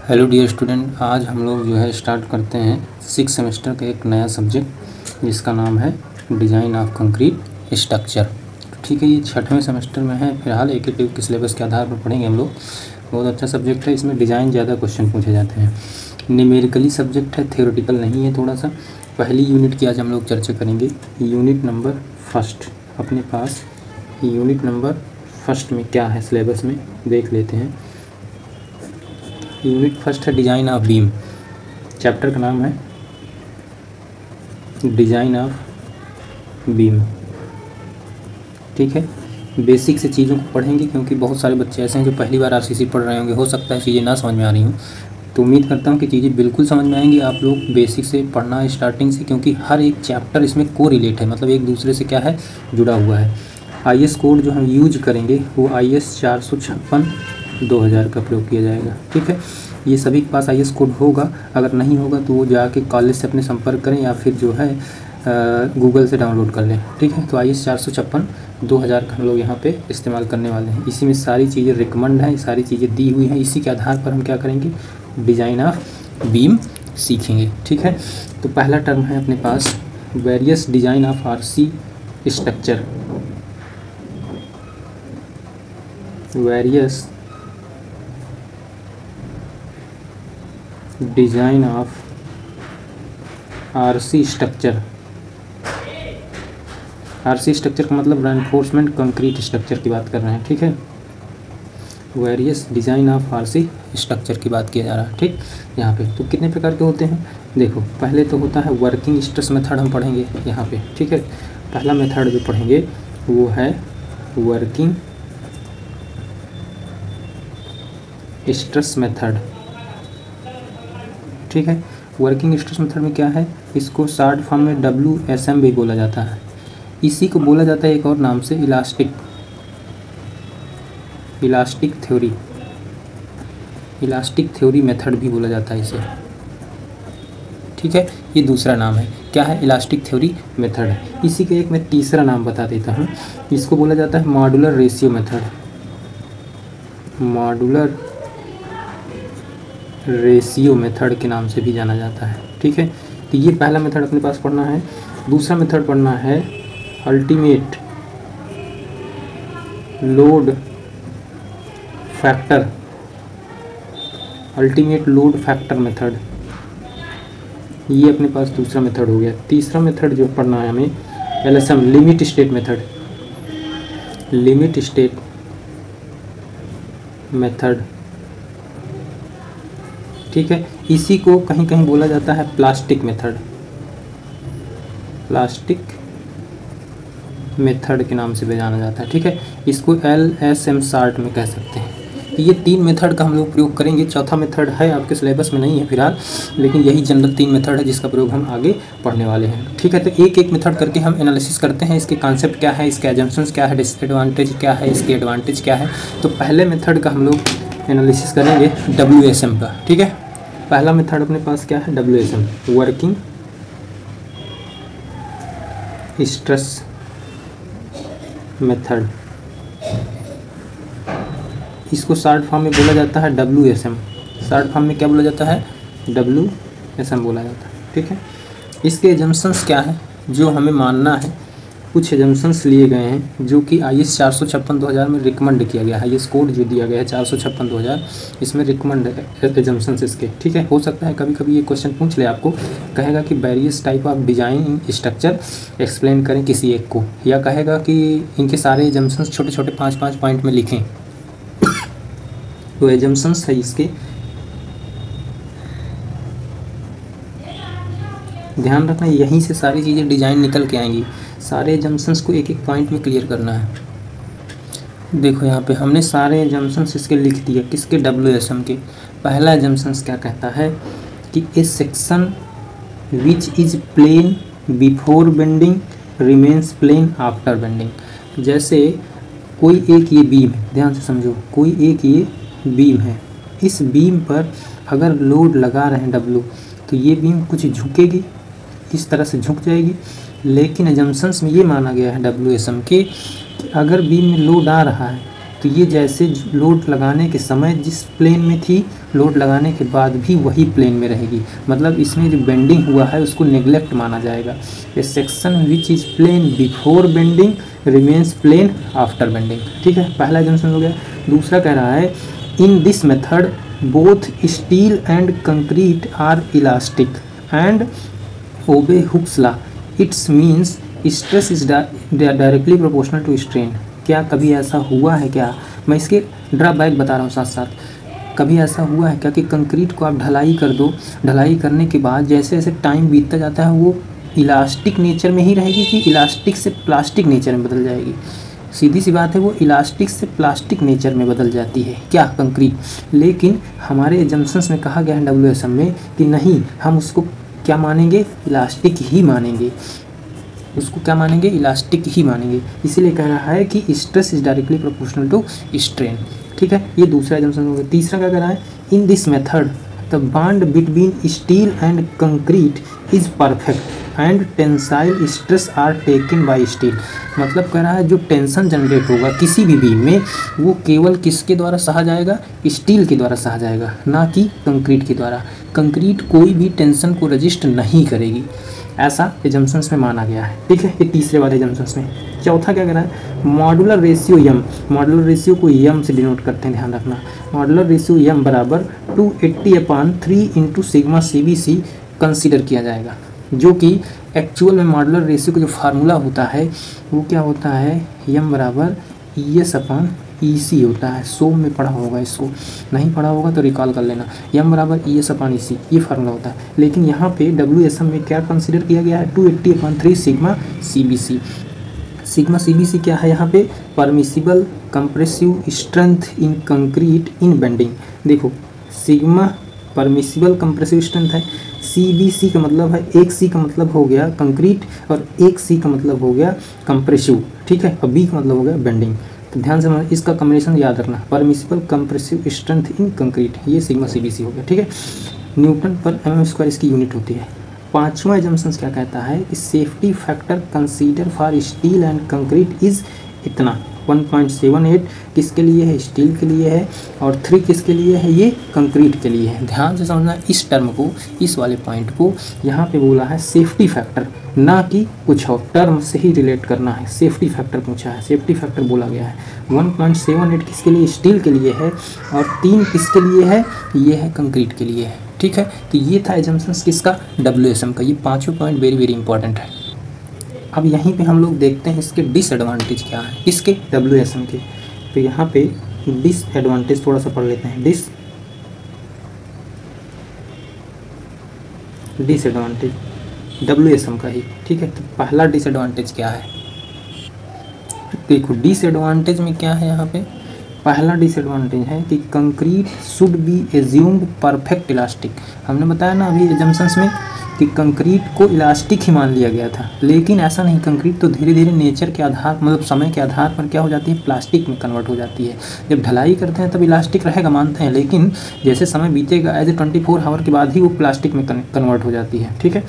Hello dear student, आज हम लोग जो है स्टार्ट करते हैं 6 सेमेस्टर का एक नया सब्जेक्ट जिसका नाम है डिज़ाइन ऑफ कंक्रीट स्ट्रक्चर। ठीक है, ये 6वें सेमेस्टर में है। फिलहाल एक के सिलेबस के आधार पर पढ़ेंगे हम लोग। बहुत अच्छा सब्जेक्ट है, इसमें डिज़ाइन ज़्यादा क्वेश्चन पूछे जाते हैं। न्यूमेरिकली सब्जेक्ट है, थियोरेटिकल नहीं है थोड़ा सा। पहली यूनिट की आज हम लोग चर्चा करेंगे। यूनिट नंबर फर्स्ट अपने पास, यूनिट नंबर फर्स्ट में क्या है सिलेबस में देख लेते हैं। यूनिट फर्स्ट है डिज़ाइन ऑफ बीम। चैप्टर का नाम है डिज़ाइन ऑफ बीम। ठीक है, बेसिक से चीज़ों को पढ़ेंगे क्योंकि बहुत सारे बच्चे ऐसे हैं जो पहली बार आरसीसी पढ़ रहे होंगे। हो सकता है चीज़ें ना समझ में आ रही हूँ, तो उम्मीद करता हूँ कि चीज़ें बिल्कुल समझ में आएंगी। आप लोग बेसिक से पढ़ना स्टार्टिंग से, क्योंकि हर एक चैप्टर इसमें को रिलेट है, मतलब एक दूसरे से क्या है, जुड़ा हुआ है। IS कोड जो हम यूज करेंगे वो IS 456/2000 का प्रयोग किया जाएगा। ठीक है, ये सभी के पास IS कोड होगा। अगर नहीं होगा तो वो जाके कॉलेज से अपने संपर्क करें या फिर जो है गूगल से डाउनलोड कर लें। ठीक है, तो IS 456/2000 का हम लोग यहाँ पे इस्तेमाल करने वाले हैं। इसी में सारी चीज़ें रिकमेंड हैं, सारी चीज़ें दी हुई हैं। इसी के आधार पर हम क्या करेंगे, डिज़ाइन ऑफ बीम सीखेंगे। ठीक है, तो पहला टर्म है अपने पास various design of RC structure. Various design of RC structure. RC structure का मतलब रेनफोर्समेंट कंक्रीट स्ट्रक्चर की बात कर रहे हैं। ठीक है, various design of RC structure की बात किया जा रहा है। ठीक, यहाँ पे तो कितने प्रकार के होते हैं देखो। पहले तो होता है वर्किंग स्ट्रेस मेथड, हम पढ़ेंगे यहाँ पे। ठीक है, पहला मेथड जो पढ़ेंगे वो है वर्किंग स्ट्रेस मेथड। ठीक है, वर्किंग स्ट्रेस मेथड में क्या है, इसको शॉर्ट फॉर्म में WSM भी बोला जाता है। इसी को बोला जाता है एक और नाम से इलास्टिक थ्योरी मेथड भी बोला जाता है इसे। ठीक है, ये दूसरा नाम है, क्या है, इलास्टिक थ्योरी मेथड है। इसी के एक मैं तीसरा नाम बता देता हूँ, इसको बोला जाता है modular ratio method. Modular ratio method के नाम से भी जाना जाता है। ठीक है, तो ये पहला मेथड अपने पास पढ़ना है। दूसरा मेथड पढ़ना है ultimate load factor. Ultimate load factor method, ये अपने पास दूसरा मेथड हो गया। तीसरा मेथड जो पढ़ना है हमें LSM, limit state method. Limit state method, ठीक है, इसी को कहीं कहीं बोला जाता है प्लास्टिक मेथड। प्लास्टिक मेथड के नाम से भी जाना जाता है। ठीक है, इसको LSM शार्ट में कह सकते हैं। तो ये 3 मेथड का हम लोग प्रयोग करेंगे। चौथा मेथड है आपके सिलेबस में नहीं है फिलहाल, लेकिन यही जनरल 3 मेथड है जिसका प्रयोग हम आगे पढ़ने वाले हैं। ठीक है, तो एक एक मेथड करके हम एनालिसिस करते हैं। इसके कॉन्सेप्ट क्या है, इसके एजम्पशंस क्या है, डिसएडवांटेज क्या है, इसके एडवांटेज क्या है। तो पहले मेथड का हम लोग एनालिसिस करेंगे WSM का। ठीक है, पहला मेथड अपने पास क्या है, WSM, वर्किंग स्ट्रेस मेथड। इसको शॉर्ट फॉर्म में बोला जाता है WSM। शॉर्ट फॉर्म में क्या बोला जाता है, WSM बोला जाता है। ठीक है, इसके एजम्पशंस क्या है जो हमें मानना है। कुछ एजम्पशंस लिए गए हैं जो कि IS 456/2000 में रिकमेंड किया गया है। IS कोड जो दिया गया है 456/2000, इसमें रिकमेंड एजम्पशंस इसके। ठीक है, हो सकता है कभी कभी ये क्वेश्चन पूछ ले आपको, कहेगा कि various type of design structure explain करें किसी एक को, या कहेगा कि इनके सारे एजम्पशंस छोटे छोटे 5-5 पॉइंट में लिखें। तो एजम्पशंस है इसके, ध्यान रखना, यहीं से सारी चीज़ें डिज़ाइन निकल के आएंगी। सारे एजम्पशंस को एक एक पॉइंट में क्लियर करना है। देखो यहाँ पे हमने सारे एजम्पशंस इसके लिख दिए, किसके, WSM के। पहला एजम्पशंस क्या कहता है कि a section which is plane before bending remains plane after bending. जैसे कोई एक ये बीम है, ध्यान से समझो, कोई एक ये बीम है, इस बीम पर अगर लोड लगा रहे हैं W, तो ये बीम कुछ झुकेगी, इस तरह से झुक जाएगी। लेकिन एजम्पशंस में ये माना गया है WSM के कि अगर बीम में लोड आ रहा है तो ये जैसे लोड लगाने के समय जिस प्लेन में थी, लोड लगाने के बाद भी वही प्लेन में रहेगी। मतलब इसमें जो बेंडिंग हुआ है उसको नेग्लेक्ट माना जाएगा। A section which is plane before bending remains plane after bending. ठीक है, पहला एजम्पशन हो गया। दूसरा कह रहा है in this method both steel and concrete are elastic and obey Hooke's law. It's means stress is directly proportional to strain. क्या कभी ऐसा हुआ है क्या? मैं इसके ड्रॉबैक बता रहा हूँ साथ साथ। कभी ऐसा हुआ है क्या कि कंक्रीट को आप ढलाई कर दो, ढलाई करने के बाद जैसे जैसे टाइम बीतता जाता है वो इलास्टिक नेचर में ही रहेगी कि इलास्टिक से प्लास्टिक नेचर में बदल जाएगी? सीधी सी बात है, वो इलास्टिक से प्लास्टिक नेचर में बदल जाती है क्या? कंक्रीट। लेकिन हमारे एजम्पशंस में कहा गया है WSM में कि नहीं, हम उसको क्या मानेंगे? इलास्टिक ही मानेंगे। उसको क्या मानेंगे? इलास्टिक ही मानेंगे। इसीलिए कह रहा है कि stress is directly proportional to strain. ठीक है, ये दूसरा एजम्पशन हो गया। तीसरा क्या कह रहा है? In this method the bond between steel and concrete is perfect and tensile stress are taken by steel. मतलब कह रहा है जो टेंशन जनरेट होगा किसी भी बीम में वो केवल किसके द्वारा सहा जाएगा? स्टील के द्वारा सहा जाएगा, ना कि कंक्रीट के द्वारा। कंक्रीट कोई भी टेंशन को रजिस्ट नहीं करेगी, ऐसा एजम्पशंस में माना गया है। ठीक है, ये तीसरे वाले एजम्पशंस में। चौथा क्या कह रहा है? मॉडुलर रेशियो यम। मॉडुलर रेशियो को यम से डिनोट करते हैं, ध्यान रखना। मॉडुलर रेशियो यम बराबर 280/3 इंटू सिग्मा CBC कंसिडर किया जाएगा, जो कि एक्चुअल में मॉडुलर रेशियो का जो फार्मूला होता है वो क्या होता है? यम बराबर ES/EC होता है। सोम में पढ़ा होगा, इसको नहीं पढ़ा होगा तो रिकॉल कर लेना। यम बराबर ES/EC ये फार्मूला होता है। लेकिन यहाँ पे WSM में क्या कंसिडर किया गया है? 280/3 सिग्मा CBC। सिग्मा CBC क्या है यहाँ पे? Permissible compressive strength in concrete in bending. देखो, सिग्मा परमिसिबल कंप्रेसिव स्ट्रेंथ है, CBC का मतलब है, एक C का मतलब हो गया कंक्रीट और एक C का मतलब हो गया कंप्रेसिव। ठीक है, और B का मतलब हो गया बेंडिंग। तो ध्यान से इसका कॉम्बिनेशन याद रखना, permissible compressive strength in concrete, ये सिग्मा CBC हो गया। ठीक है, न्यूटन पर mm² इसकी यूनिट होती है। पांचवा एजम्पशन क्या कहता है कि safety factor consider for steel and concrete is इतना 1.78 किसके लिए है? स्टील के लिए है, और 3 किसके लिए है? ये कंक्रीट के लिए है। ध्यान से समझना इस टर्म को, इस वाले पॉइंट को। यहाँ पे बोला है सेफ्टी फैक्टर, ना कि कुछ और, टर्म से ही रिलेट करना है। सेफ्टी फैक्टर पूछा है, सेफ्टी फैक्टर बोला गया है। 1.78 किसके लिए? स्टील के लिए है, और 3 किसके लिए है? ये है कंक्रीट के लिए है। ठीक है, तो ये था एजम्पशंस किसका? WSM का। ये पाँचों पॉइंट वेरी वेरी इंपॉर्टेंट है। अब यहीं पे हम लोग देखते हैं इसके डिसएडवांटेज क्या है, इसके WSM के। तो यहाँ पे डिसएडवांटेज थोड़ा सा पढ़ लेते हैं। डिसएडवांटेज WSM का ही। ठीक है, तो पहला डिसएडवांटेज क्या है? देखो, डिसएडवांटेज में क्या है यहाँ पे? पहला डिसएडवांटेज है कि concrete should be assumed perfect elastic. हमने बताया ना अभी एजम्पशंस में कि कंक्रीट को इलास्टिक ही मान लिया गया था, लेकिन ऐसा नहीं। कंक्रीट तो धीरे धीरे नेचर के आधार, मतलब समय के आधार पर क्या हो जाती है? प्लास्टिक में कन्वर्ट हो जाती है। जब ढलाई करते हैं तब इलास्टिक रहेगा मानते हैं, लेकिन जैसे समय बीतेगा एज ए 24 आवर के बाद ही वो प्लास्टिक में कन्वर्ट हो जाती है। ठीक है,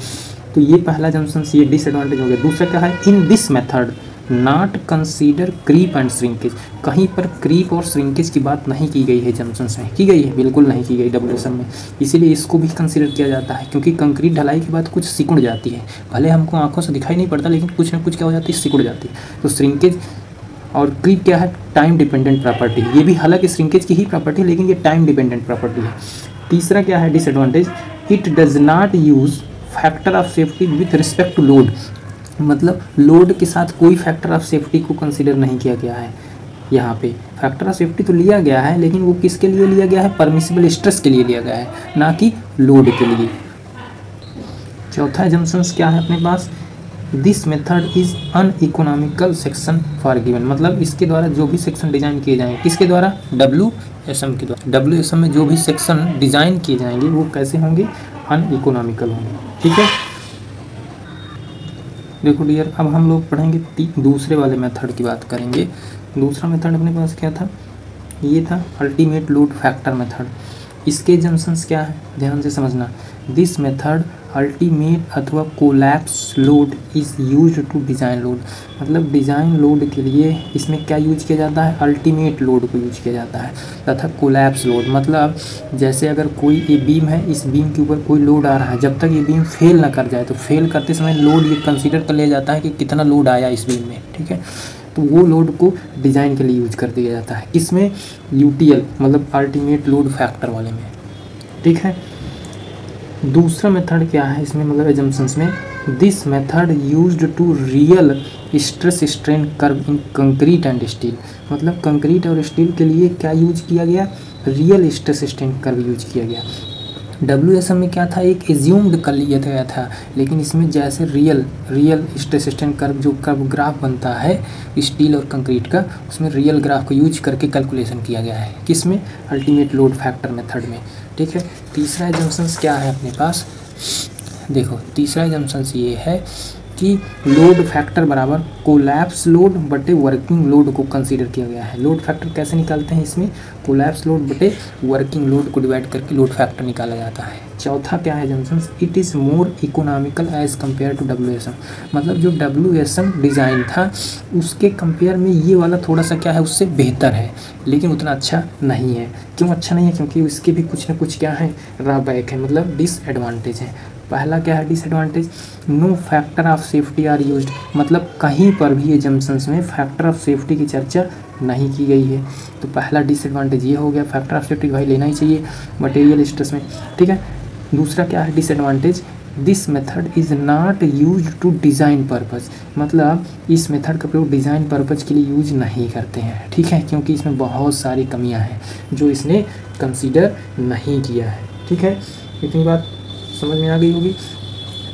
तो ये पहला एजम्पशन, ये डिसएडवांटेज हो गया। दूसरा क्या है? In this method not consider creep and shrinkage. कहीं पर क्रीप और श्रिंकेज की बात नहीं की गई है एजम्पशंस में। की गई है? बिल्कुल नहीं की गई WSM में। इसीलिए इसको भी कंसीडर किया जाता है, क्योंकि कंक्रीट ढलाई के बाद कुछ सिकुड़ जाती है। भले हमको आंखों से दिखाई नहीं पड़ता, लेकिन कुछ ना कुछ क्या हो जाती है? सिकुड़ जाती है। तो श्रिंकेज और क्रीप क्या है? Time dependent property. ये भी हालांकि श्रिंकेज की ही प्रॉपर्टी है, लेकिन ये टाइम डिपेंडेंट प्रॉपर्टी है। तीसरा क्या है disadvantage? It does not use factor of safety with respect to load. मतलब लोड के साथ कोई फैक्टर ऑफ सेफ्टी को कंसीडर नहीं किया गया है। यहाँ पे फैक्टर ऑफ सेफ्टी तो लिया गया है, लेकिन वो किसके लिए लिया गया है? परमिसिबल स्ट्रेस के लिए लिया गया है, ना कि लोड के लिए। चौथा एजम्पशंस क्या है अपने पास? This method is uneconomical section for given. मतलब इसके द्वारा जो भी सेक्शन डिजाइन किए जाएंगे, किसके द्वारा? WSM के द्वारा। WSM में जो भी सेक्शन डिजाइन किए जाएंगे वो कैसे होंगे? अनइकोनॉमिकल होंगे। ठीक है, देखो डियर, अब हम लोग पढ़ेंगे दूसरे वाले मेथड की बात करेंगे। दूसरा मेथड अपने पास क्या था? ये था अल्टीमेट लोड फैक्टर मेथड। इसके एजम्पशंस क्या है? ध्यान से समझना। दिस मेथड अल्टीमेट अथवा collapse load is use to design load. मतलब डिज़ाइन लोड के लिए इसमें क्या यूज किया जाता है, अल्टीमेट लोड को यूज किया जाता है। तथा कोलैप्स लोड मतलब जैसे अगर कोई ये बीम है, इस बीम के ऊपर कोई लोड आ रहा है, जब तक ये बीम फेल ना कर जाए तो फेल करते समय लोड ये कंसीडर कर लिया जाता है कि कितना लोड आया इस बीम में, ठीक है। तो वो लोड को डिज़ाइन के लिए यूज कर दिया जाता है, किसमें, यूटीएल मतलब अल्टीमेट लोड फैक्टर वाले में, ठीक है। दूसरा मेथड क्या है इसमें, मतलब एजम्पशंस में, this method used to real stress strain curve in concrete and steel. मतलब कंक्रीट और स्टील के लिए क्या यूज किया गया, real stress strain curve use किया गया। WSM में क्या था, एक एज्यूम्ड कर लिया गया था, लेकिन इसमें जैसे रियल स्ट्रेस स्ट्रेन कर्व जो कर्व ग्राफ बनता है स्टील और कंक्रीट का, उसमें रियल ग्राफ को यूज करके कैलकुलेशन किया गया है, किसमें, अल्टीमेट लोड फैक्टर मेथड में, ठीक है। तीसरा एजम्पशंस क्या है अपने पास, देखो तीसरा एजम्पशंस ये है कि लोड फैक्टर बराबर कोलैप्स लोड बटे वर्किंग लोड को कंसीडर किया गया है। लोड फैक्टर कैसे निकालते हैं इसमें, कोलैप्स लोड बटे वर्किंग लोड को डिवाइड करके लोड फैक्टर निकाला जाता है। चौथा क्या है assumptions, it is more economical as compare to WSM। मतलब जो WSM डिज़ाइन था उसके कंपेयर में ये वाला थोड़ा सा क्या है, उससे बेहतर है, लेकिन उतना अच्छा नहीं है। क्यों अच्छा नहीं है, क्योंकि उसके भी कुछ ना कुछ क्या है, ड्रॉबैक है, मतलब डिसएडवांटेज है। पहला क्या है disadvantage, no factor of safety are used. मतलब कहीं पर भी एजम्पशंस में फैक्टर ऑफ सेफ्टी की चर्चा नहीं की गई है। तो पहला डिसएडवांटेज ये हो गया, फैक्टर ऑफ सेफ्टी भाई लेना ही चाहिए मटेरियल स्ट्रेस में, ठीक है। दूसरा क्या है disadvantage, this method is not use to design purpose. मतलब इस मेथड का प्रयोग डिज़ाइन पर्पज़ के लिए यूज नहीं करते हैं, ठीक है, क्योंकि इसमें बहुत सारी कमियां हैं जो इसने कंसीडर नहीं किया है, ठीक है। इतनी बात समझ में आ गई होगी।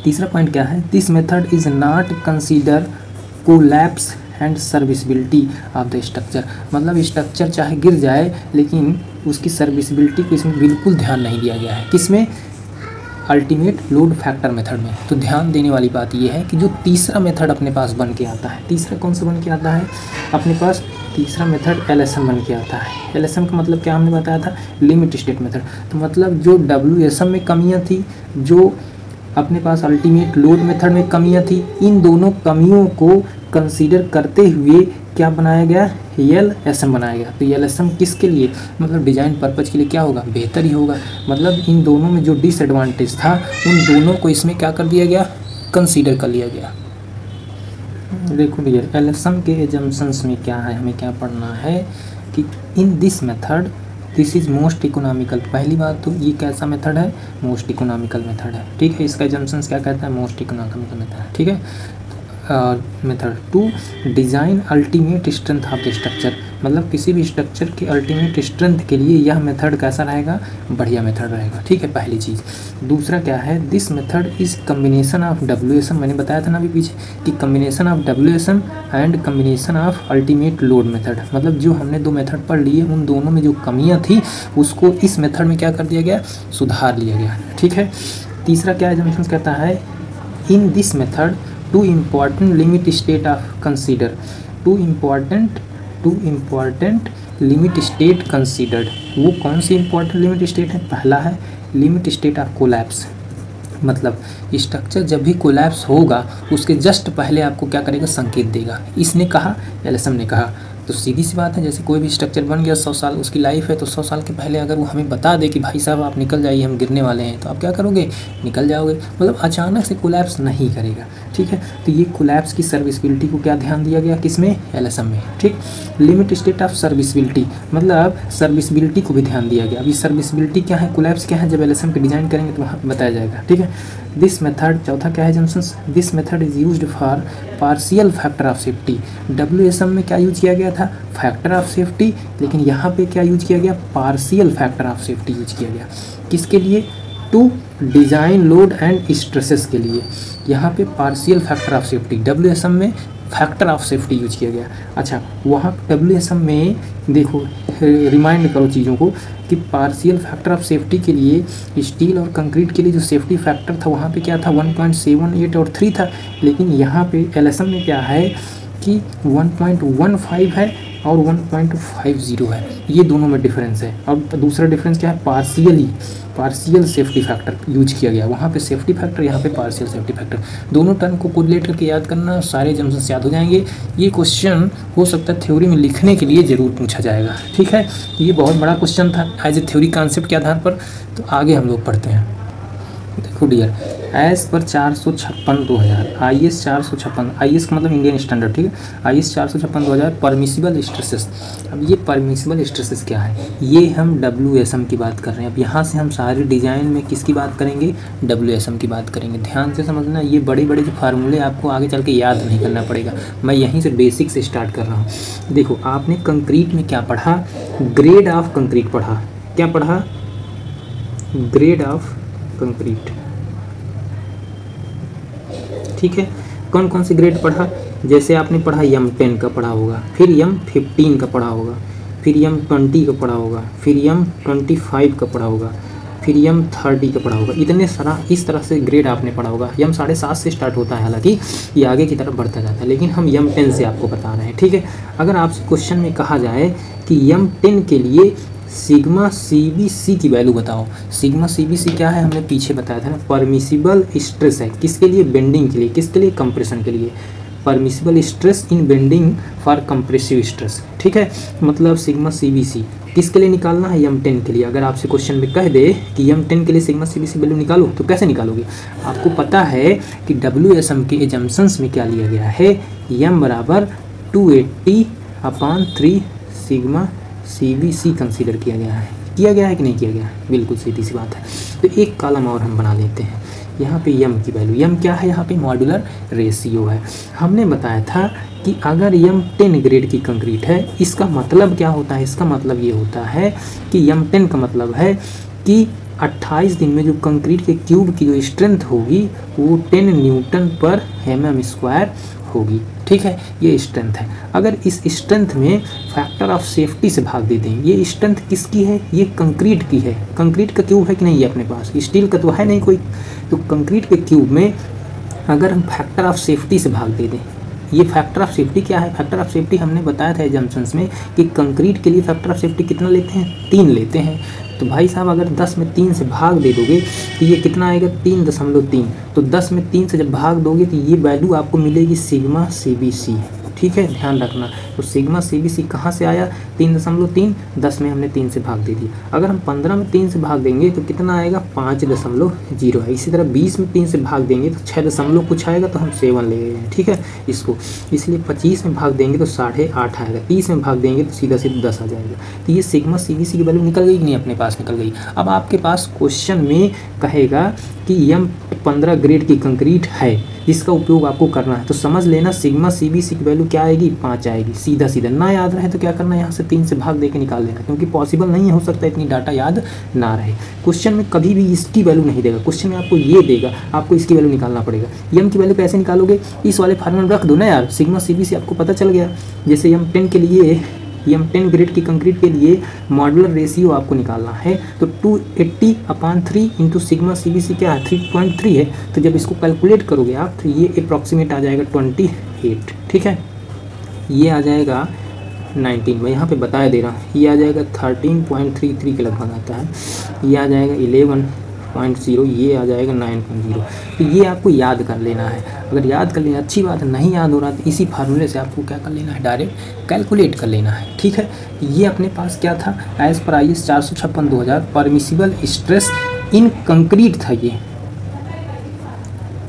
तीसरा पॉइंट क्या है, this method is not consider collapse and serviceability of the structure. मतलब स्ट्रक्चर चाहे गिर जाए लेकिन उसकी सर्विसिबिलिटी को इसमें बिल्कुल ध्यान नहीं दिया गया है, किसमें, अल्टीमेट लोड फैक्टर मेथड में। तो ध्यान देने वाली बात यह है कि जो तीसरा मेथड अपने पास बन के आता है, तीसरा कौन सा बन के आता है अपने पास, तीसरा मेथड LSM बन के आता है। LSM का मतलब क्या हमने बताया था, लिमिट स्टेट मेथड। तो मतलब जो WSM में कमियां थी, जो अपने पास अल्टीमेट लोड मेथड में कमियां थी, इन दोनों कमियों को कंसीडर करते हुए क्या बनाया गया, LSM बनाया गया। तो LSM किसके लिए, मतलब डिज़ाइन पर्पज़ के लिए क्या होगा, बेहतर ही होगा। मतलब इन दोनों में जो डिसएडवांटेज था उन दोनों को इसमें क्या कर दिया गया, कंसीडर कर लिया गया। देखो भैया LSM के एजम्पशंस में क्या है, हमें क्या पढ़ना है कि इन this method this is most economical. पहली बात तो ये कैसा मेथड है, मोस्ट इकोनॉमिकल मेथड है, ठीक है। इसका एजम्पशंस क्या कहता है, मोस्ट इकोनॉमिकल मेथड, ठीक है। Method to design ultimate strength of the structure. मतलब किसी भी स्ट्रक्चर के अल्टीमेट स्ट्रेंथ के लिए यह मेथड कैसा रहेगा, बढ़िया मेथड रहेगा, ठीक है, पहली चीज़। दूसरा क्या है, this method is combination of WSM। मैंने बताया था ना अभी पीछे कि combination of WSM and combination of ultimate load method. मतलब जो हमने दो मेथड पढ़ लिए उन दोनों में जो कमियाँ थी उसको इस मेथड में क्या कर दिया गया, सुधार लिया गया, ठीक है। तीसरा क्या एजम्पशन कहता है, in this method two important limit state of consider, two important limit state considered. वो कौन सी इम्पॉर्टेंट लिमिट स्टेट है, पहला है लिमिट स्टेट ऑफ कोलैप्स। मतलब स्ट्रक्चर जब भी कोलैप्स होगा उसके जस्ट पहले आपको क्या करेगा, संकेत देगा। इसने कहा, LSM ने कहा। तो सीधी सी बात है, जैसे कोई भी स्ट्रक्चर बन गया 100 साल उसकी लाइफ है, तो 100 साल के पहले अगर वो हमें बता दे कि भाई साहब आप निकल जाइए हम गिरने वाले हैं, तो आप क्या करोगे, निकल जाओगे। मतलब अचानक से कोलैप्स नहीं करेगा, ठीक है। तो ये कोलैप्स की सर्विसिबिलिटी को क्या ध्यान दिया गया, किसमें, LSM में, ठीक। लिमिट स्टेट ऑफ सर्विसिबिलिटी, मतलब सर्विसिबिलिटी को भी ध्यान दिया गया। अभी सर्विसिबिलिटी क्या है, कोलैप्स क्या है, जब LSM के डिज़ाइन करेंगे तो वहाँ बताया जाएगा, ठीक है। दिस मेथड, चौथा क्या है junctions, this method is used for partial factor of safety. WSM में क्या यूज किया गया था, फैक्टर ऑफ सेफ्टी, लेकिन यहाँ पे क्या यूज किया गया, partial factor of safety use किया गया। किसके लिए, to design load and stresses के लिए। यहाँ पे partial factor of safety, WSM में फैक्टर ऑफ सेफ्टी यूज किया गया। अच्छा, वहाँ WSM में देखो, रिमाइंड करो चीज़ों को कि पार्शियल फैक्टर ऑफ सेफ्टी के लिए स्टील और कंक्रीट के लिए जो सेफ्टी फैक्टर था वहाँ पे क्या था, 1.78 और 3 था। लेकिन यहाँ पे LSM में क्या है कि 1.15 है और 1.50 है, ये दोनों में डिफरेंस है। अब दूसरा डिफरेंस क्या है, पार्शियल सेफ्टी फैक्टर यूज किया गया, वहाँ पे सेफ्टी फैक्टर, यहाँ पे पार्शियल सेफ्टी फैक्टर। दोनों टर्म को कोरिलेट करके याद करना, सारे जम्स याद हो जाएंगे। ये क्वेश्चन हो सकता है थ्योरी में लिखने के लिए ज़रूर पूछा जाएगा, ठीक है। ये बहुत बड़ा क्वेश्चन था एज ए थ्योरी कॉन्सेप्ट के आधार पर। तो आगे हम लोग पढ़ते हैं। देखो dear, as per 456/2000 IS 456, IS का मतलब इंडियन स्टैंडर्ड, ठीक है। IS 456/2000 permissible stresses. अब ये परमिसिबल स्ट्रेसेस क्या है, ये हम WSM की बात कर रहे हैं। अब यहाँ से हम सारे डिज़ाइन में किसकी बात करेंगे, WSM की बात करेंगे। ध्यान से समझना, ये बड़े बड़े जो फार्मूले आपको आगे चल के याद नहीं करना पड़ेगा, मैं यहीं से बेसिक से स्टार्ट कर रहा हूँ। देखो, आपने कंक्रीट में क्या पढ़ा, ग्रेड ऑफ कंक्रीट पढ़ा। क्या पढ़ा, ग्रेड ऑफ कंक्रीट, ठीक है। कौन कौन से ग्रेड पढ़ा, जैसे आपने पढ़ा M10 का पढ़ा होगा, फिर M15 का पढ़ा होगा, फिर M20 का पढ़ा होगा, फिर M25 का पढ़ा होगा, फिर M30 का पढ़ा होगा। इतने सारा इस तरह से ग्रेड आपने पढ़ा होगा। M7.5 से स्टार्ट होता है, हालांकि ये आगे की तरफ बढ़ता जाता है, लेकिन हम M10 से आपको बता रहे हैं, ठीक है। अगर आपसे क्वेश्चन में कहा जाए कि M10 के लिए सिग्मा CBC की वैल्यू बताओ। सिग्मा CBC क्या है, हमने पीछे बताया था ना, परमिसिबल स्ट्रेस है। किसके लिए, बेंडिंग के लिए। किसके लिए, कंप्रेशन के लिए। Permissible stress in bending for compressive stress, ठीक है। मतलब सिग्मा CBC किसके लिए निकालना है, M10 के लिए। अगर आपसे क्वेश्चन में कह दे कि M10 के लिए सिग्मा CBC वैल्यू निकालो, तो कैसे निकालोगे। आपको पता है कि WSM के एजम्पशंस में क्या लिया गया है, M बराबर 280/3 सिग्मा CBC कंसीडर किया गया है। कि नहीं किया गया, बिल्कुल सीधी सी बात है। तो एक कॉलम और हम बना लेते हैं। यहाँ पे M की वैल्यू, M क्या है, यहाँ पे मॉड्यूलर रेशियो है। हमने बताया था कि अगर M10 ग्रेड की कंक्रीट है, इसका मतलब क्या होता है, इसका मतलब ये होता है कि M10 का मतलब है कि 28 दिन में जो कंक्रीट के क्यूब की जो स्ट्रेंथ होगी वो 10 Nm/mm² होगी, ठीक है। ये स्ट्रेंथ है। अगर इस स्ट्रेंथ में फैक्टर ऑफ सेफ्टी से भाग दे दें, ये स्ट्रेंथ किसकी है, ये कंक्रीट की है। कंक्रीट का क्यूब है कि नहीं है अपने पास, स्टील का तो है नहीं कोई। तो कंक्रीट के क्यूब में अगर हम फैक्टर ऑफ सेफ्टी से भाग दे दें, ये फैक्टर ऑफ सेफ्टी क्या है, फैक्टर ऑफ सेफ्टी हमने बताया था एजम्पशंस में कि कंक्रीट के लिए फैक्टर ऑफ सेफ्टी कितना लेते हैं, 3 लेते हैं। तो भाई साहब, अगर 10 में 3 से भाग दे दोगे तो ये कितना आएगा, 3.3। तो 10 में 3 से जब भाग दोगे तो ये वैल्यू आपको मिलेगी सिग्मा CBC, ठीक है, ध्यान रखना। तो सिग्मा CBC कहाँ से आया, 3.3, 10 में हमने 3 से भाग दे दिया। अगर हम 15 में 3 से भाग देंगे तो कितना आएगा, 5.0 है। इसी तरह 20 में 3 से भाग देंगे तो 6 कुछ आएगा, तो हम 7 ले गए हैं, ठीक है इसको। इसलिए 25 में भाग देंगे तो 8.5 आएगा, 30 में भाग देंगे तो सीधा 10 आ जाएगा। तो ये सिग्मा CBC की वैल्यू निकल गई कि नहीं, अपने पास निकल गई। अब आपके पास क्वेश्चन में कहेगा कि M15 ग्रेड की कंक्रीट है, इसका उपयोग आपको करना है, तो समझ लेना सिग्मा CBC की वैल्यू क्या आएगी, 5 आएगी। सीधा ना याद रहे तो क्या करना है, यहाँ से 3 से भाग दे के निकाल देना, क्योंकि पॉसिबल नहीं हो सकता इतनी डाटा याद ना रहे। क्वेश्चन में कभी भी इसकी वैल्यू नहीं देगा, क्वेश्चन में आपको ये देगा, आपको इसकी वैल्यू निकालना पड़ेगा। M की वैल्यू कैसे निकालोगे, इस वाले फार्मूले में रख दो ना यार, सिग्मा CBC आपको पता चल गया। जैसे M10 के लिए, M10 ग्रेड की कंक्रीट के लिए मॉड्यूलर रेशियो आपको निकालना है, तो 280/3 इंटू सिग्मा CBC क्या है, 3.3 है। तो जब इसको कैलकुलेट करोगे आप तो ये अप्रॉक्सीमेट आ जाएगा 28, ठीक है। ये आ जाएगा 19, मैं यहाँ पे बताया दे रहा हूँ, ये आ जाएगा 13.33 के लगभग आता है। ये आ जाएगा 11.0, ये आ जाएगा 9.0। तो ये आपको याद कर लेना है। अगर याद कर लेना अच्छी बात है, नहीं याद हो रहा तो इसी फार्मूले से आपको क्या कर लेना है, डायरेक्ट कैलकुलेट कर लेना है, ठीक है। ये अपने पास क्या था, एज पर IS 456/2000 permissible stress in concrete था ये,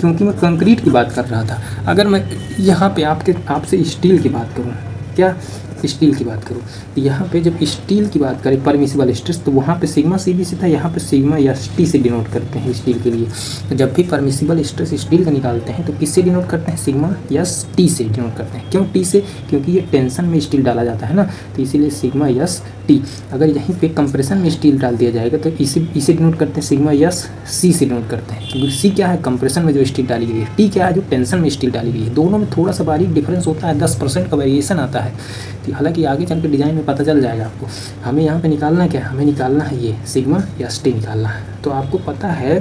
क्योंकि मैं कंक्रीट की बात कर रहा था। अगर मैं यहाँ पे आपसे स्टील की बात करूँ, क्या स्टील की बात करूँ, तो यहाँ पे जब स्टील की बात करें परमिसिबल स्ट्रेस, तो वहाँ पे सिग्मा CBC था, यहाँ पे सिग्मा ST से डिनोट करते हैं स्टील के लिए। तो जब भी परमिसिबल स्ट्रेस स्टील का निकालते हैं तो किससे डिनोट करते हैं, सिग्मा ST से डिनोट करते हैं। क्यों T से, क्योंकि ये टेंशन में स्टील डाला जाता है ना, तो इसीलिए सिग्मा ST। अगर यहीं पे कंप्रेशन में स्टील डाल दिया जाएगा तो इसे डिनोट करते हैं, सिग्मा SC से डिनोट करते हैं, क्योंकि C क्या है, कंप्रेशन में जो स्टील डाली गई है, T क्या है, जो टेंशन में स्टील डाली गई है। दोनों में थोड़ा सा बारीक डिफरेंस होता है, 10% का वेरिएशन आता है। हालांकि आगे चल के डिज़ाइन में पता चल जाएगा आपको। हमें यहाँ पे निकालना क्या है, हमें निकालना है ये सिग्मा ST निकालना है। तो आपको पता है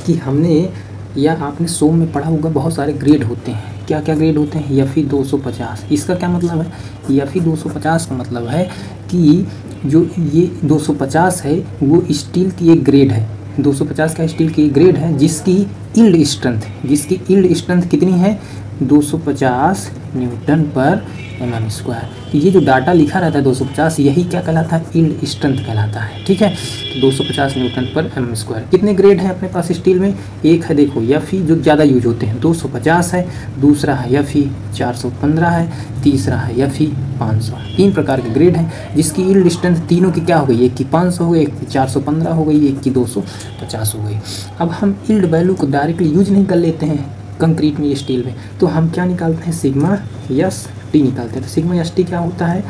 कि हमने या आपने सोम में पढ़ा होगा बहुत सारे ग्रेड होते हैं, क्या क्या ग्रेड होते हैं, FE 250। इसका क्या मतलब है, FE 250 का मतलब है कि जो ये 250 है वो स्टील की एक ग्रेड है, 250 का स्टील की एक ग्रेड है जिसकी यील्ड स्ट्रेंथ कितनी है, 250 न्यूटन पर mm स्क्वायर। तो ये जो डाटा लिखा रहता है 250, यही क्या कहलाता है, यील्ड स्ट्रेंथ कहलाता है। ठीक है, तो 250 न्यूटन पर mm स्क्वायर। कितने ग्रेड हैं अपने पास स्टील में, एक है देखो FE जो ज़्यादा यूज होते हैं 250 है, दूसरा है FE 415 है, तीसरा है FE 500। 3 प्रकार के ग्रेड हैं जिसकी यील्ड स्ट्रेंथ तीनों की क्या हो गई, एक की 500 हो गई, एक की 415 हो गई, एक की 250 हो गई। अब हम यील्ड वैल्यू को डायरेक्टली यूज नहीं कर लेते हैं कंक्रीट में, स्टील में, तो हम क्या निकालते हैं, सिग्मा यस टी निकालते हैं। तो सिग्मा यस टी क्या होता है,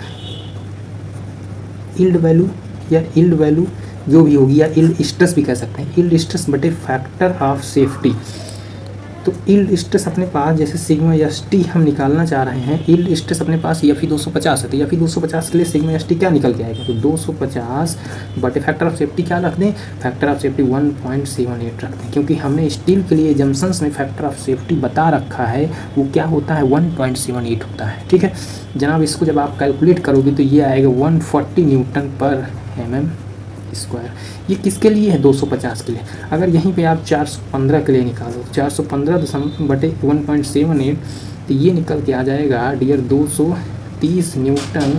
यील्ड वैल्यू या यील्ड वैल्यू जो भी होगी, या यील्ड स्ट्रेस भी कह सकते हैं, यील्ड स्ट्रेस बटे फैक्टर ऑफ सेफ्टी। तो यील्ड स्ट्रेस अपने पास जैसे सिग्मा एस टी हम निकालना चाह रहे हैं, यील्ड स्ट्रेस अपने पास FE 250 है, तो FE 250 के लिए सिग्मा एस टी क्या निकल के आएगा, तो 250 बटे फैक्टर ऑफ सेफ्टी क्या रख दें, फैक्टर ऑफ सेफ्टी 1.78 रख दें, क्योंकि हमने स्टील के लिए जंक्शंस में फैक्टर ऑफ सेफ्टी बता रखा है, वो क्या होता है 1.78 होता है। ठीक है जनाब, इसको जब आप कैलकुलेट करोगे तो ये आएगा 140 न्यूटन पर mm स्क्वायर। ये किसके लिए है, 250 के लिए। अगर यहीं पे आप 415 के लिए निकालो, 415 बटे 1.78, तो ये निकल के आ जाएगा डियर 230 न्यूटन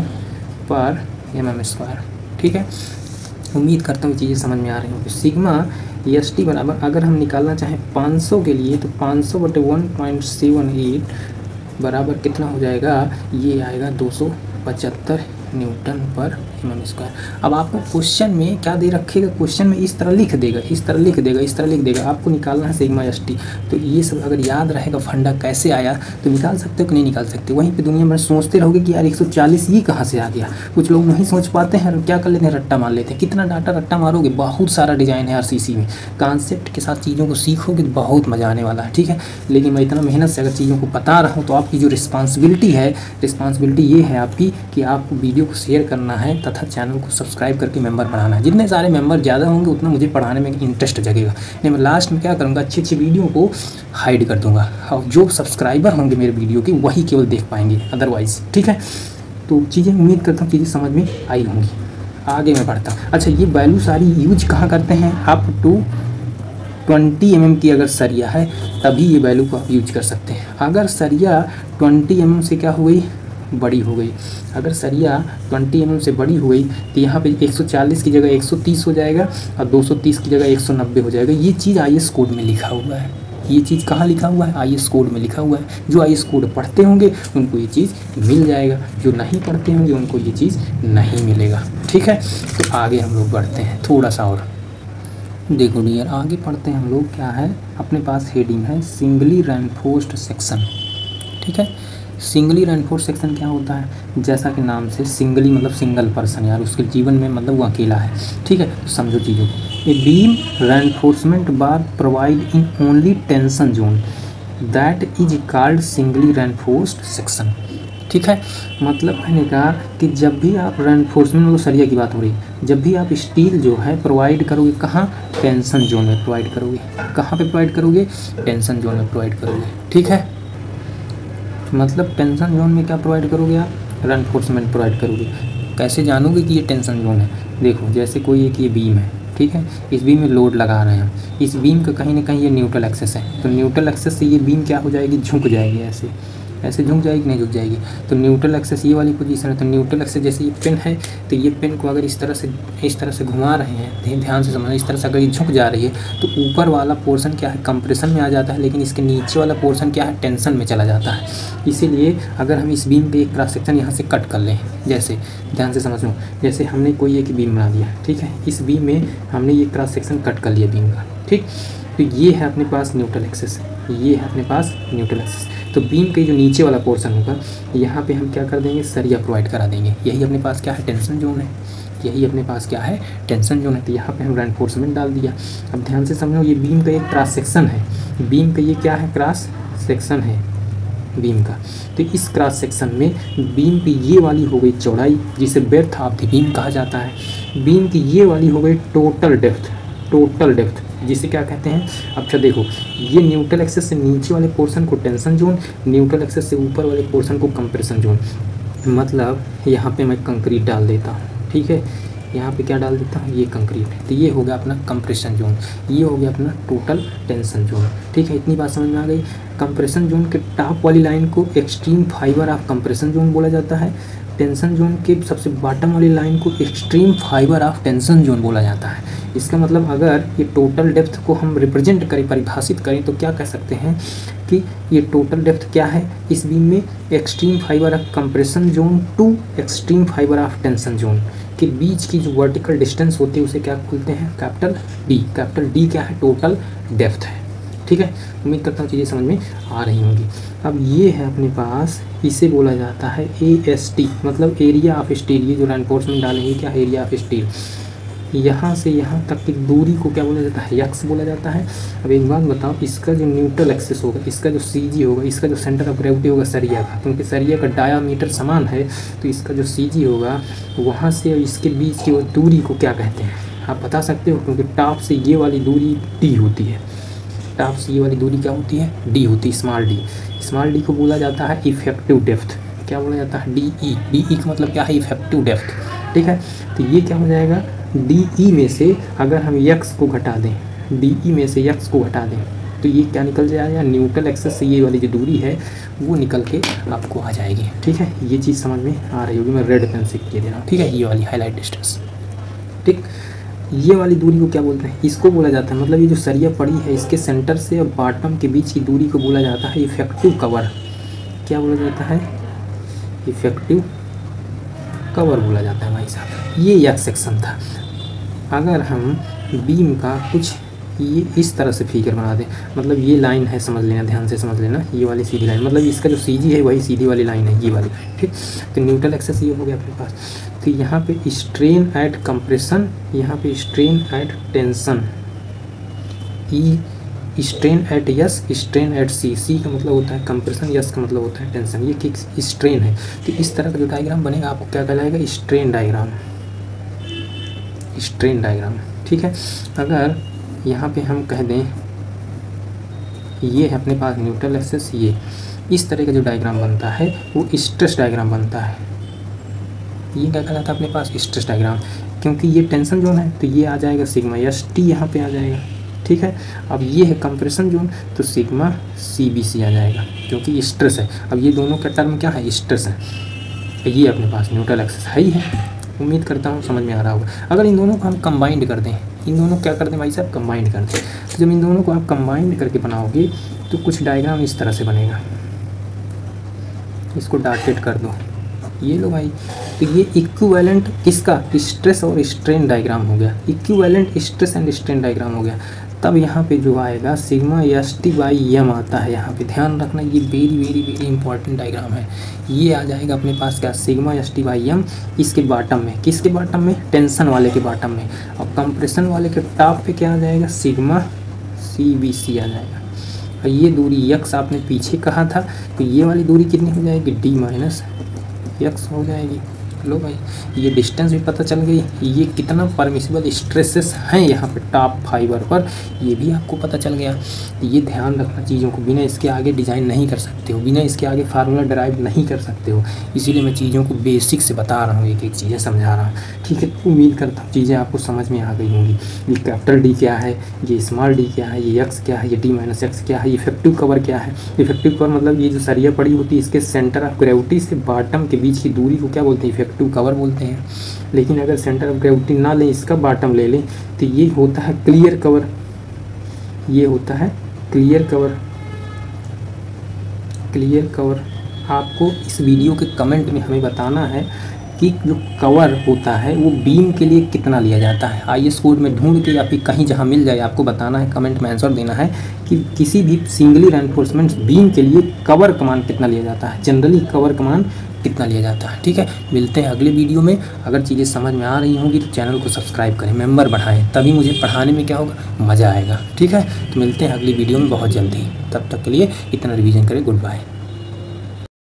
पर mm स्क्वायर। ठीक है, उम्मीद करता हूँ चीज़ें समझ में आ रही होंगी। सिग्मा एस टी बराबर अगर हम निकालना चाहें 500 के लिए, तो 500 बटे 1.78 बराबर कितना हो जाएगा, ये आएगा 275 न्यूटन पर mm स्क्वायर। अब आपको क्वेश्चन में क्या दे रखेगा, क्वेश्चन में इस तरह लिख देगा, इस तरह लिख देगा, आपको निकालना है सिग्मा एस टी। तो ये सब अगर याद रहेगा फंडा कैसे आया तो निकाल सकते हो कि नहीं निकाल सकते। वहीं पे दुनिया भर सोचते रहोगे कि यार 140 ये कहाँ से आ गया, कुछ लोग नहीं सोच पाते हैं, क्या कर लेते हैं, रट्टा मार लेते हैं। कितना डाटा रट्टा मारोगे, बहुत सारा डिज़ाइन है RCC में, कॉन्सेप्ट के साथ चीज़ों को सीखोगे तो बहुत मज़ा आने वाला है। ठीक है, लेकिन मैं इतना मेहनत से अगर चीज़ों को बता रहा हूँ तो आपकी जो रिस्पॉन्सिबिलिटी ये है आपकी कि आपको वीडियो को शेयर करना है तथा चैनल को सब्सक्राइब करके मेंबर बढ़ाना है। जितने सारे मेंबर ज़्यादा होंगे उतना मुझे पढ़ाने में इंटरेस्ट जगेगा। नहीं, मैं लास्ट में क्या करूँगा, अच्छी वीडियो को हाइड कर दूँगा और जो सब्सक्राइबर होंगे मेरे वीडियो के वही केवल देख पाएंगे, अदरवाइज़। ठीक है, तो चीज़ें उम्मीद करता हूँ चीज़ें समझ में आई होंगी। आगे मैं बढ़ता हूँ। अच्छा, ये वैल्यू सारी यूज कहाँ करते हैं, अप टू 20 mm की अगर सरिया है तभी ये वैल्यू को आप यूज कर सकते हैं। अगर सरिया 20 mm से क्या हो गई, बड़ी हो गई, अगर सरिया 20 mm से बड़ी हो गई तो यहाँ पे 140 की जगह 130 हो जाएगा और 230 की जगह 190 हो जाएगा। ये चीज़ IS कोड में लिखा हुआ है, ये चीज़ कहाँ लिखा हुआ है, IS कोड में लिखा हुआ है। जो IS कोड पढ़ते होंगे उनको ये चीज़ मिल जाएगा, जो नहीं पढ़ते होंगे उनको ये चीज़ नहीं मिलेगा। ठीक है, तो आगे हम लोग बढ़ते हैं थोड़ा सा और। देखो डियर, आगे पढ़ते हैं हम लोग, क्या है अपने पास हेडिंग है सिंगली रेनफोर्स्ड सेक्शन। ठीक है, सिंगली रेनफोर्स्ड सेक्शन क्या होता है, जैसा कि नाम से सिंगली मतलब सिंगल पर्सन, यार उसके जीवन में मतलब वो अकेला है। ठीक है, तो समझो चीज़ों को। A beam reinforcement bar provide in only tension zone that is called singly reinforced section. ठीक है, मतलब मैंने कहा कि जब भी आप रेनफोर्समेंट मतलब सरिया की बात हो रही, जब भी आप स्टील जो है प्रोवाइड करोगे कहाँ, टेंशन जोन में प्रोवाइड करोगे। कहाँ पे प्रोवाइड करोगे, टेंशन जोन में प्रोवाइड करोगे। ठीक है, मतलब टेंशन जोन में क्या प्रोवाइड करोगे आप, रेनफोर्समेंट प्रोवाइड करोगे। कैसे जानोगे कि ये टेंशन जोन है, देखो जैसे कोई एक ये बीम है, ठीक है, इस बीम में लोड लगा रहे हैं, इस बीम का कहीं ना कहीं ये न्यूट्रल एक्सेस है, तो न्यूट्रल एक्सेस से ये बीम क्या हो जाएगी, झुक जाएगी, ऐसे ऐसे झुक जाएगी, नहीं झुक जाएगी। तो न्यूट्रल एक्सेस ये वाली पोजीशन है, तो न्यूट्रल एक्सेस जैसे ये पेन है, तो ये पेन को अगर इस तरह से घुमा रहे हैं, ध्यान से समझना, इस तरह से अगर ये झुक जा रही है तो ऊपर वाला पोर्शन क्या है, कंप्रेशन में आ जाता है, लेकिन इसके नीचे वाला पोर्शन क्या है, टेंशन में चला जाता है। इसीलिए अगर हम इस बीम पे एक क्रॉस सेक्शन यहाँ से कट कर लें, जैसे ध्यान से समझ लो, जैसे हमने कोई एक बीम बना दिया, ठीक है, इस बीम में हमने ये क्रॉस सेक्शन कट कर लिया बीम का, ठीक, तो ये है अपने पास न्यूट्रल एक्सेस, ये है अपने पास न्यूट्रल एक्सेस। तो बीम के जो नीचे वाला पोर्शन होगा यहाँ पे हम क्या कर देंगे, सरिया प्रोवाइड करा देंगे। यही अपने पास क्या है, टेंशन जोन है, यही अपने पास क्या है, टेंशन जोन है। तो यहाँ पे हम रेनफोर्समेंट डाल दिया। अब ध्यान से समझो, ये बीम का एक क्रॉस सेक्शन है, बीम का ये क्या है, क्रॉस सेक्शन है बीम का। तो इस क्रॉस सेक्शन में बीम की ये वाली हो गई चौड़ाई, जिसे ब्रेड्थ ऑफ द बीम कहा जाता है। बीम की ये वाली हो गई टोटल डेप्थ, टोटल डेप्थ जिसे क्या कहते हैं। अच्छा देखो, ये न्यूट्रल एक्सिस से नीचे वाले पोर्शन को टेंशन जोन, न्यूट्रल एक्सिस से ऊपर वाले पोर्शन को कंप्रेशन जोन। मतलब यहाँ पे मैं कंक्रीट डाल देता हूँ, ठीक है, यहाँ पे क्या डाल देता हूँ, ये कंक्रीट, तो ये हो गया अपना कंप्रेशन जोन, ये हो गया अपना टोटल टेंशन जोन। ठीक है, इतनी बात समझ में आ गई। कंप्रेशन जोन के टॉप वाली लाइन को extreme fibre of compression zone बोला जाता है, टेंशन जोन के सबसे बॉटम वाली लाइन को extreme fibre of tension zone बोला जाता है। इसका मतलब अगर ये टोटल डेप्थ को हम रिप्रेजेंट करें, परिभाषित करें, तो क्या कह सकते हैं कि ये टोटल डेप्थ क्या है इस बीम में, extreme fibre of compression zone to extreme fibre of tension zone के बीच की जो वर्टिकल डिस्टेंस होती है उसे क्या बोलते हैं, कैपिटल डी। कैपिटल डी क्या है, टोटल डेप्थ है। ठीक है, उम्मीद करता हूँ चीज़ें समझ में आ रही होंगी। अब ये है अपने पास, इसे बोला जाता है AST, मतलब एरिया ऑफ स्टील। ये जो रेनफोर्समेंट डालेंगे क्या, एरिया ऑफ स्टील। यहाँ से यहाँ तक की दूरी को क्या बोला जाता है, यक्स बोला जाता है। अब एक बात बताओ, इसका जो न्यूट्रल एक्सिस होगा, इसका जो CG होगा, इसका जो सेंटर ऑफ ग्रेविटी होगा सरिया का, क्योंकि सरिया का डायामीटर समान है, तो इसका जो CG होगा वहाँ से इसके बीच की दूरी को क्या कहते हैं आप बता सकते हो, क्योंकि टॉप से ये वाली दूरी D होती है, टॉप से ये वाली दूरी क्या होती है, D होती है, स्मॉल d। स्मॉल d को बोला जाता है इफेक्टिव डेप्थ। क्या बोला जाता है, DE का मतलब क्या है, इफेक्टिव डेप्थ। ठीक है, तो ये क्या हो जाएगा, DE में से अगर हम x को घटा दें, DE में से x को घटा दें, तो ये क्या निकल जाएगा, न्यूट्रल एक्सिस से ये वाली जो दूरी है वो निकल के आपको आ जाएगी। ठीक है, ये चीज़ समझ में आ रही होगी, मैं रेड पेन से किए दे रहा हूँ। ठीक है, ये वाली हाईलाइट डिस्टेंस। ठीक, ये वाली दूरी को क्या बोलते हैं, इसको बोला जाता है, मतलब ये जो सरिया पड़ी है इसके सेंटर से और बॉटम के बीच की दूरी को बोला जाता है इफेक्टिव कवर। क्या बोला जाता है, इफेक्टिव कवर बोला जाता है भाई साहब। ये एक सेक्शन था। अगर हम बीम का कुछ ये इस तरह से फिगर बना दें, मतलब ये लाइन है, समझ लेना, ध्यान से समझ लेना, ये वाली सीधी लाइन, मतलब इसका जो CG है वही सीधी वाली लाइन है, ये वाली लाइन। ठीक, तो न्यूट्रल एक्सिस ये हो गया अपने पास। तो यहाँ पे स्ट्रेन एट कंप्रेशन, यहाँ पे strain at tension, E strain at yes, strain at C का मतलब होता है कंप्रेशन, यस का मतलब होता है टेंशन। ये किक स्ट्रेन है, तो इस तरह का जो डायग्राम बनेगा आपको क्या कहलाएगा, स्ट्रेन डायग्राम, स्ट्रेन डायग्राम। ठीक है, अगर यहाँ पे हम कह दें ये है अपने पास न्यूट्रल एक्सिस, ये इस तरह का जो डायग्राम बनता है वो स्ट्रेस डायग्राम बनता है। ये क्या कहलाता है अपने पास, स्ट्रेस डायग्राम, क्योंकि ये टेंशन जोन है तो ये आ जाएगा सिग्मा ST यहाँ पे आ जाएगा। ठीक है, अब ये है कंप्रेशन जोन, तो सिग्मा CBC आ जाएगा, क्योंकि स्ट्रेस है। अब ये दोनों का टर्म क्या है, स्ट्रेस है। ये अपने पास न्यूट्रल एक्सिस है ही है। उम्मीद करता हूँ समझ में आ रहा होगा। अगर इन दोनों को हम कंबाइंड कर दें, इन दोनों क्या कर दें भाई साहब, कंबाइंड कर दें, तो जब इन दोनों को आप कंबाइंड करके बनाओगे तो कुछ डायग्राम इस तरह से बनेगा। इसको डॉटेड कर दो, ये लो भाई, तो ये इक्विवेलेंट किसका, स्ट्रेस और स्ट्रेन डायग्राम हो गया, equivalent stress and strain diagram हो गया। तब यहाँ पे जो आएगा सिग्मा ST/m आता है। यहाँ पे ध्यान रखना, ये very very very important diagram है। ये आ जाएगा अपने पास क्या, सिग्मा ST/m इसके बॉटम में, किसके बॉटम में, टेंशन वाले के बॉटम में, और कंप्रेशन वाले के टॉप पे क्या आ जाएगा, सिग्मा CBC आ जाएगा। और ये दूरी x आपने पीछे कहा था, तो ये वाली दूरी कितनी हो जाएगी, D - x हो जाएगी। लो भाई, ये डिस्टेंस भी पता चल गई, ये कितना परमिसिबल स्ट्रेसेस हैं यहाँ पे टॉप फाइबर पर, ये भी आपको पता चल गया। ये ध्यान रखना चीज़ों को, बिना इसके आगे डिज़ाइन नहीं कर सकते हो, बिना इसके आगे फार्मूला डराइव नहीं कर सकते हो। इसीलिए मैं चीज़ों को बेसिक से बता रहा हूँ, एक एक चीज़ें समझा रहा हूँ। ठीक है, उम्मीद करता हूँ चीज़ें आपको समझ में आ गई होंगी। ये कैपिटल D क्या है, ये स्मॉल d क्या है, ये x क्या है, ये D - x क्या है, इफेक्टिव कवर क्या है। इफेक्टिव कवर मतलब ये जो सरिया पड़ी होती है इसके सेंटर ऑफ ग्रेविटी से बॉटम के बीच की दूरी को क्या बोलते हैं, इफेक्टिव कवर बोलते हैं। लेकिन अगर सेंटर ऑफ ग्रेविटी ना लें, इसका बॉटम ले लें, तो ये होता है क्लियर कवर, ये होता है क्लियर कवर। क्लियर कवर आपको इस वीडियो के कमेंट में हमें बताना है कि जो कवर होता है वो बीम के लिए कितना लिया जाता है। IS कोड में ढूंढ के या फिर कहीं जहाँ मिल जाए आपको बताना है, कमेंट में आंसर देना है कि किसी भी सिंगली रेनफोर्समेंट बीम के लिए कवर कमान कितना लिया जाता है, जनरली कवर कमान कितना लिया जाता है। ठीक है, मिलते हैं अगले वीडियो में। अगर चीज़ें समझ में आ रही होंगी तो चैनल को सब्सक्राइब करें, मेंबर बढ़ाएं, तभी मुझे पढ़ाने में क्या होगा, मज़ा आएगा। ठीक है, तो मिलते हैं अगली वीडियो में बहुत जल्दी। तब तक के लिए इतना रिवीजन करें, गुड बाय।